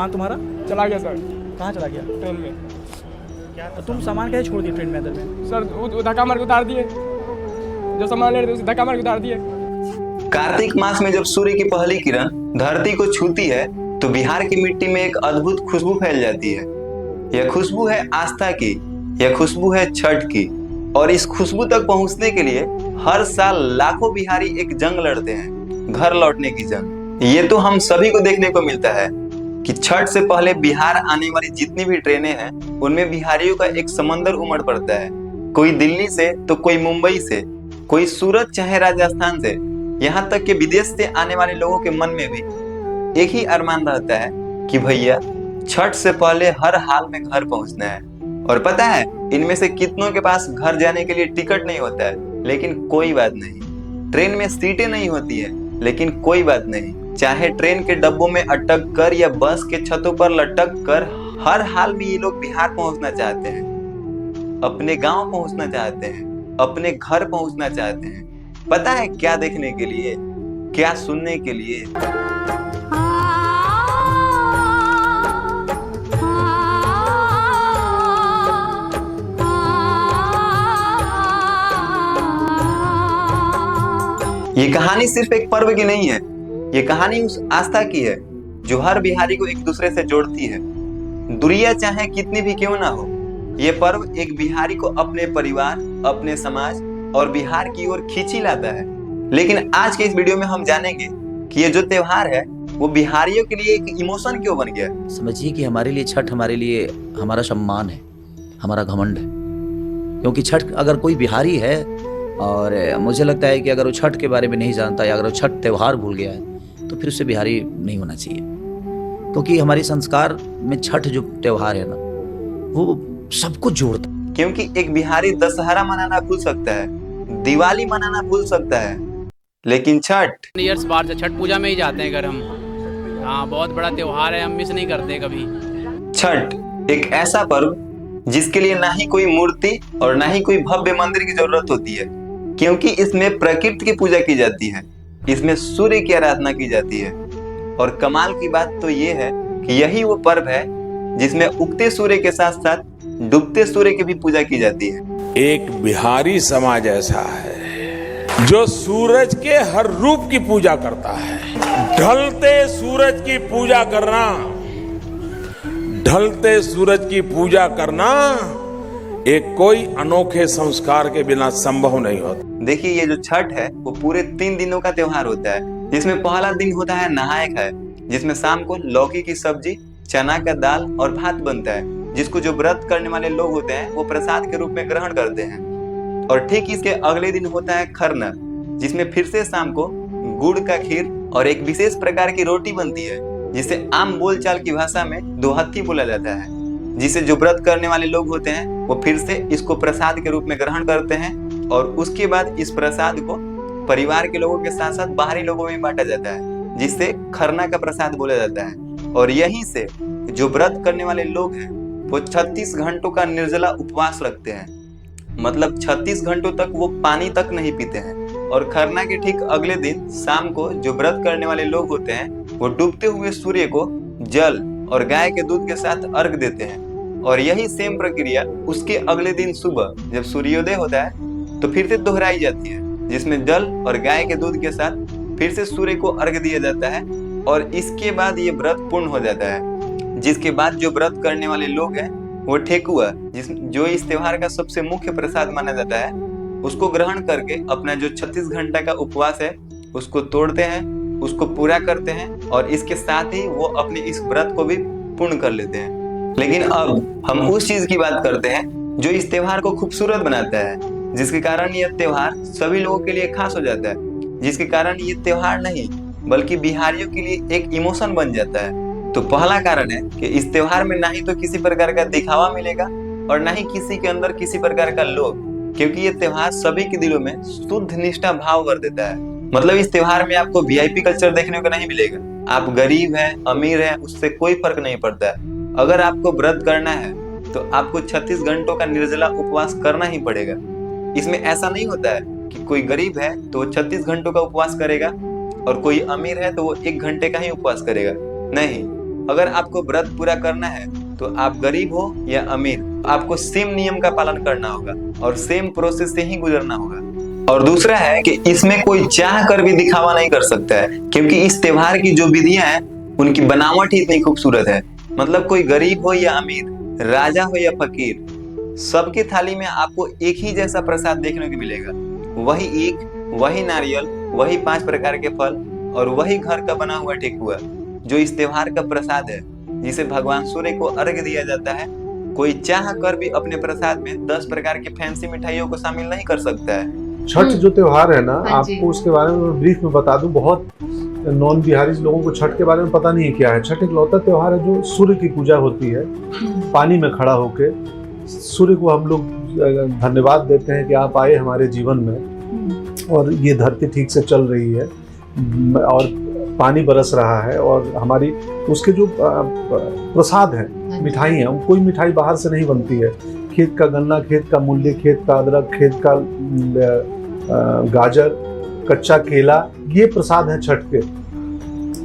सामान तुम्हारा चला गया सर कहाँ चला गया? ट्रेन में। तो तुम सामान कैसे छोड़ दिए ट्रेन में अंदर में? सर वो धक्का मार के उतार दिए, जो सामान ले रहे थे उसे धक्का मार के उतार दिए। कार्तिक मास में जब सूर्य की पहली किरण धरती को छूती है तो बिहार की मिट्टी में एक अद्भुत खुशबू फैल जाती है। यह खुशबू है आस्था की, यह खुशबू है छठ की। और इस खुशबू तक पहुंचने के लिए हर साल लाखों बिहारी एक जंग लड़ते हैं, घर लौटने की जंग। ये तो हम सभी को देखने को मिलता है कि छठ से पहले बिहार आने वाली जितनी भी ट्रेनें हैं उनमें बिहारियों का एक समंदर उमड़ पड़ता है। कोई दिल्ली से तो कोई मुंबई से, कोई सूरत चाहे राजस्थान से, यहाँ तक कि विदेश से आने वाले लोगों के मन में भी एक ही अरमान रहता है कि भैया छठ से पहले हर हाल में घर पहुंचना है। और पता है इनमें से कितनों के पास घर जाने के लिए टिकट नहीं होता है, लेकिन कोई बात नहीं। ट्रेन में सीटें नहीं होती है, लेकिन कोई बात नहीं। चाहे ट्रेन के डब्बों में अटक कर या बस के छतों पर लटक कर, हर हाल में ये लोग बिहार पहुंचना चाहते हैं, अपने गांव पहुंचना चाहते हैं, अपने घर पहुंचना चाहते हैं। पता है क्या देखने के लिए, क्या सुनने के लिए? ये कहानी सिर्फ एक पर्व की नहीं है, ये कहानी उस आस्था की है जो हर बिहारी को एक दूसरे से जोड़ती है। दूरियां चाहे कितनी भी क्यों ना हो, ये पर्व एक बिहारी को अपने परिवार, अपने समाज और बिहार की ओर खींची लाता है। लेकिन आज के इस वीडियो में हम जानेंगे कि ये जो त्योहार है वो बिहारियों के लिए एक इमोशन क्यों बन गया। समझिए कि हमारे लिए छठ हमारे लिए हमारा सम्मान है, हमारा घमंड है। क्योंकि छठ अगर कोई बिहारी है, और मुझे लगता है कि अगर वो छठ के बारे में नहीं जानता या अगर वो छठ त्योहार भूल गया है तो फिर उससे बिहारी नहीं होना चाहिए। क्योंकि हमारे संस्कार में छठ जो त्योहार है ना वो सबको जोड़ता है। क्योंकि एक बिहारी दशहरा मनाना भूल सकता है, दिवाली मनाना भूल सकता है, लेकिन छठ ईयर्स बाहर से छठ पूजा में ही जाते हैं अगर हम। हाँ, बहुत बड़ा त्योहार है, हम मिस नहीं करते कभी। छठ एक ऐसा पर्व जिसके लिए ना ही कोई मूर्ति और ना ही कोई भव्य मंदिर की जरूरत होती है, क्योंकि इसमें प्रकृति की पूजा की जाती है, इसमें सूर्य की आराधना की जाती है। और कमाल की बात तो ये है कि यही वो पर्व है जिसमें उगते सूर्य के साथ साथ डूबते सूर्य की भी पूजा की जाती है। एक बिहारी समाज ऐसा है जो सूरज के हर रूप की पूजा करता है। ढलते सूरज की पूजा करना, ढलते सूरज की पूजा करना एक कोई अनोखे संस्कार के बिना संभव नहीं होता। देखिए ये जो छठ है वो पूरे 3 दिनों का त्योहार होता है, जिसमें पहला दिन होता है नहाए खाए, जिसमें शाम को लौकी की सब्जी, चना का दाल और भात बनता है, जिसको जो व्रत करने वाले लोग होते हैं वो प्रसाद के रूप में ग्रहण करते हैं। और ठीक इसके अगले दिन होता है खरना, जिसमें फिर से शाम को गुड़ का खीर और एक विशेष प्रकार की रोटी बनती है, जिसे आम बोलचाल की भाषा में दोहत्ती बोला जाता है, जिसे जो व्रत करने वाले लोग होते हैं वो फिर से इसको प्रसाद के रूप में ग्रहण करते हैं। और उसके बाद इस प्रसाद को परिवार के लोगों के साथ साथ बाहरी लोगों में बांटा जाता है, जिससे खरना का प्रसाद बोला जाता है। और यहीं से जो व्रत करने वाले लोग हैं वो 36 घंटों का निर्जला उपवास रखते हैं, मतलब 36 घंटों तक वो पानी तक नहीं पीते हैं। और खरना के ठीक अगले दिन शाम को जो व्रत करने वाले लोग होते हैं वो डूबते हुए सूर्य को जल और गाय के दूध के साथ अर्घ देते हैं। और यही सेम प्रक्रिया उसके अगले दिन सुबह जब सूर्योदय होता है तो फिर से दोहराई जाती है, जिसमें जल और गाय के दूध के साथ फिर से सूर्य को अर्घ दिया जाता है। और इसके बाद ये व्रत पूर्ण हो जाता है, जिसके बाद जो व्रत करने वाले लोग हैं वो ठेकुआ, जो इस त्योहार का सबसे मुख्य प्रसाद माना जाता है, उसको ग्रहण करके अपना जो 36 घंटा का उपवास है उसको तोड़ते हैं, उसको पूरा करते हैं और इसके साथ ही वो अपने इस व्रत को भी पूर्ण कर लेते हैं। लेकिन अब हम उस चीज की बात करते हैं जो इस त्योहार को खूबसूरत बनाता है, जिसके कारण यह त्योहार सभी लोगों के लिए खास हो जाता है, जिसके कारण ये त्योहार नहीं बल्कि बिहारियों के लिए एक इमोशन बन जाता है। तो पहला कारण है कि इस त्योहार में ना ही तो किसी प्रकार का दिखावा मिलेगा और ना ही किसी के अंदर किसी प्रकार का लोभ, क्योंकि ये त्योहार सभी के दिलों में शुद्ध निष्ठा भाव कर देता है। मतलब इस त्योहार में आपको वीआईपी कल्चर देखने को नहीं मिलेगा। आप गरीब हैं, अमीर हैं, उससे कोई फर्क नहीं पड़ता है। अगर आपको व्रत करना है तो आपको 36 घंटों का निर्जला उपवास करना ही पड़ेगा। इसमें ऐसा नहीं होता है कि कोई गरीब है तो वो 36 घंटों का उपवास करेगा और कोई अमीर है तो वो 1 घंटे का ही उपवास करेगा। नहीं, अगर आपको व्रत पूरा करना है तो आप गरीब हो या अमीर, आपको सेम नियम का पालन करना होगा और सेम प्रोसेस से ही गुजरना होगा। और दूसरा है कि इसमें कोई चाह कर भी दिखावा नहीं कर सकता है, क्योंकि इस त्योहार की जो विधियां हैं उनकी बनावट ही इतनी खूबसूरत है। मतलब कोई गरीब हो या अमीर, राजा हो या फकीर, सबकी थाली में आपको एक ही जैसा प्रसाद देखने को मिलेगा। वही ईख, वही नारियल, वही 5 प्रकार के फल और वही घर का बना हुआ ठेकुआ जो इस त्योहार का प्रसाद है, जिसे भगवान सूर्य को अर्घ्य दिया जाता है। कोई चाह कर भी अपने प्रसाद में 10 प्रकार की फैंसी मिठाइयों को शामिल नहीं कर सकता है। छठ जो त्योहार है ना, आपको उसके बारे में ब्रीफ में बता दूं। बहुत नॉन बिहारी लोगों को छठ के बारे में पता नहीं है क्या है। छठ एक लौता त्योहार है जो सूर्य की पूजा होती है। पानी में खड़ा होके सूर्य को हम लोग धन्यवाद देते हैं कि आप आए हमारे जीवन में और ये धरती ठीक से चल रही है और पानी बरस रहा है और हमारी उसके जो प्रसाद है, मिठाई है, कोई मिठाई बाहर से नहीं बनती है। खेत का गन्ना, खेत का मूली, खेत का अदरक, खेत का गाजर, कच्चा केला, ये प्रसाद है छठ के।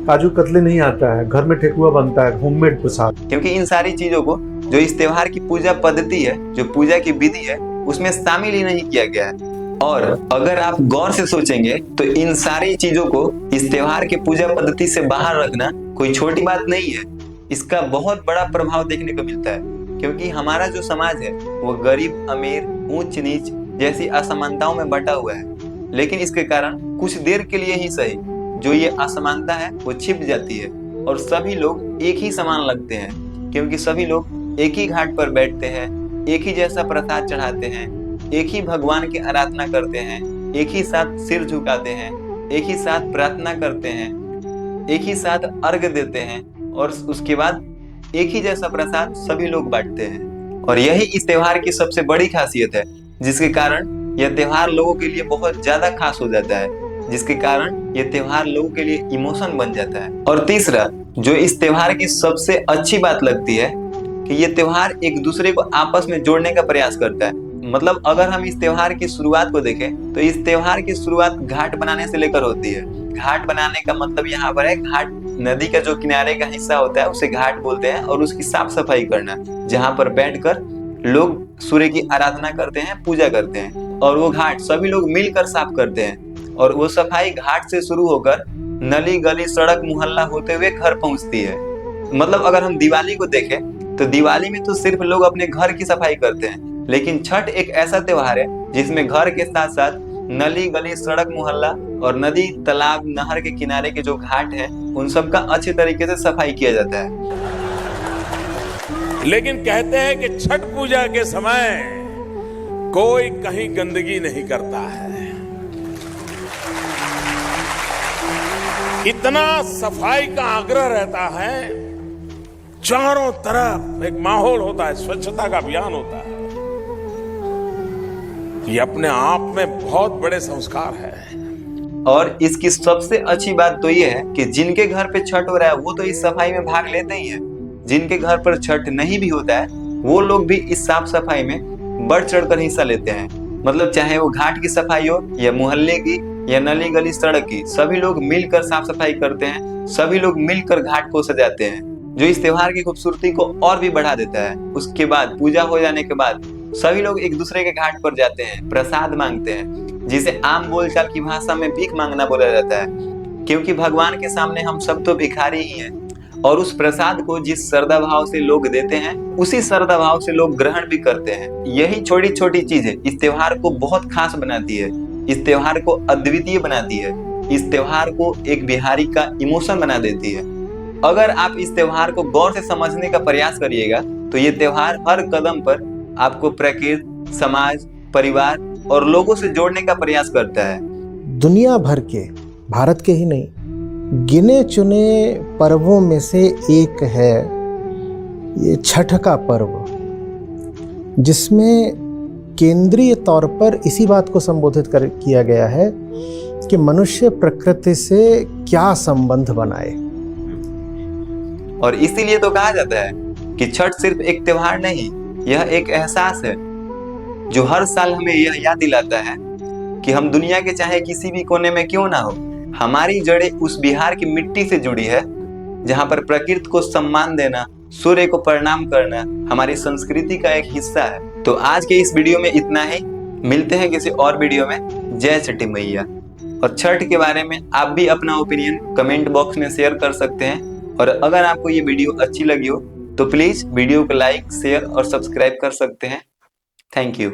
काजू कतली नहीं आता है, घर में ठेकुआ बनता है, होममेड प्रसाद। क्योंकि इन सारी चीजों को जो इस त्योहार की पूजा पद्धति है, जो पूजा की विधि है, उसमें शामिल ही नहीं किया गया है। और अगर आप गौर से सोचेंगे तो इन सारी चीजों को इस त्योहार की पूजा पद्धति से बाहर रखना कोई छोटी बात नहीं है। इसका बहुत बड़ा प्रभाव देखने को मिलता है, क्योंकि हमारा जो समाज है वो गरीब अमीर, ऊंच नीच जैसी असमानताओं में बटा हुआ है। लेकिन इसके कारण कुछ देर के लिए ही सही जो ये असमानता है वो छिप जाती है और सभी लोग एक ही समान लगते हैं, क्योंकि सभी लोग एक ही घाट पर बैठते हैं, एक ही जैसा प्रसाद चढ़ाते हैं, एक ही भगवान की आराधना करते हैं, एक ही साथ सिर झुकाते हैं, एक ही साथ प्रार्थना करते हैं, एक ही साथ अर्घ्य देते हैं और उसके बाद एक ही जैसा प्रसाद सभी लोग बांटते हैं। और यही इस त्योहार की सबसे बड़ी खासियत है, जिसके कारण यह त्योहार लोगों के लिए बहुत ज्यादा खास हो जाता है, जिसके कारण यह त्योहार लोगों के लिए इमोशन बन जाता है। और तीसरा जो इस त्योहार की सबसे अच्छी बात लगती है कि यह त्योहार एक दूसरे को आपस में जोड़ने का प्रयास करता है। मतलब अगर हम इस त्योहार की शुरुआत को देखें तो इस त्योहार की शुरुआत घाट बनाने से लेकर होती है। घाट बनाने का मतलब यहाँ पर है घाट, नदी का जो किनारे का हिस्सा होता है उसे घाट बोलते हैं, और उसकी साफ सफाई करना, जहाँ पर बैठकर लोग सूर्य की आराधना करते हैं, पूजा करते हैं। और वो घाट सभी लोग मिलकर साफ करते हैं और वो सफाई घाट से शुरू होकर नली गली सड़क मोहल्ला होते हुए घर पहुंचती है। मतलब अगर हम दिवाली को देखें तो दिवाली में तो सिर्फ लोग अपने घर की सफाई करते हैं, लेकिन छठ एक ऐसा त्योहार है जिसमें घर के साथ साथ नली गली सड़क मोहल्ला और नदी तालाब नहर के किनारे के जो घाट हैं उन सब का अच्छे तरीके से सफाई किया जाता है। लेकिन कहते हैं कि छठ पूजा के समय कोई कहीं गंदगी नहीं करता है। इतना सफाई का आग्रह रहता है, चारों तरफ एक माहौल होता है, स्वच्छता का अभियान होता है। ये अपने आप में बहुत बड़े संस्कार है। और इसकी सबसे अच्छी बात तो ये है कि जिनके घर पे छठ हो रहा है वो तो इस सफाई में भाग लेते ही है। जिनके घर पर छठ नहीं भी होता है वो लोग भी इस साफ सफाई में बढ़ चढ़कर हिस्सा लेते हैं। मतलब चाहे वो घाट की सफाई हो या मोहल्ले की या नली गली सड़क की, सभी लोग मिलकर साफ सफाई करते हैं, सभी लोग मिलकर घाट को सजाते हैं, जो इस त्योहार की खूबसूरती को और भी बढ़ा देता है। उसके बाद पूजा हो जाने के बाद सभी लोग एक दूसरे के घाट पर जाते हैं, प्रसाद मांगते हैं, जिसे आम बोलचाल की भाषा में भीख मांगना बोला जाता है, क्योंकि भगवान के सामने हम सब तो भिखारी ही हैं। और उस प्रसाद को जिस श्रद्धा भाव से लोग देते हैं उसी श्रद्धा भाव से लोग ग्रहण भी करते हैं। यही छोटी छोटी चीजें इस त्योहार को बहुत खास बनाती है, इस त्योहार को अद्वितीय बनाती है, इस त्योहार को एक बिहारी का इमोशन बना देती है। अगर आप इस त्योहार को गौर से समझने का प्रयास करिएगा तो ये त्योहार हर कदम पर आपको प्रकृति, समाज, परिवार और लोगों से जोड़ने का प्रयास करता है। दुनिया भर के, भारत के ही नहीं, गिने चुने पर्वों में से एक है ये छठ का पर्व, जिसमें केंद्रीय तौर पर इसी बात को संबोधित किया गया है कि मनुष्य प्रकृति से क्या संबंध बनाए। और इसीलिए तो कहा जाता है कि छठ सिर्फ एक त्योहार नहीं, यह एक एहसास है जो हर साल हमें यह याद दिलाता है कि हम दुनिया के चाहे किसी भी कोने में क्यों ना हो, हमारी जड़ें उस बिहार की मिट्टी से जुड़ी है जहाँ पर प्रकृति को सम्मान देना, सूर्य को प्रणाम करना हमारी संस्कृति का एक हिस्सा है। तो आज के इस वीडियो में इतना ही, मिलते हैं किसी और वीडियो में। जय छठी मैया। और छठ के बारे में आप भी अपना ओपिनियन कमेंट बॉक्स में शेयर कर सकते हैं। और अगर आपको ये वीडियो अच्छी लगी हो तो प्लीज वीडियो को लाइक, शेयर और सब्सक्राइब कर सकते हैं। Thank you.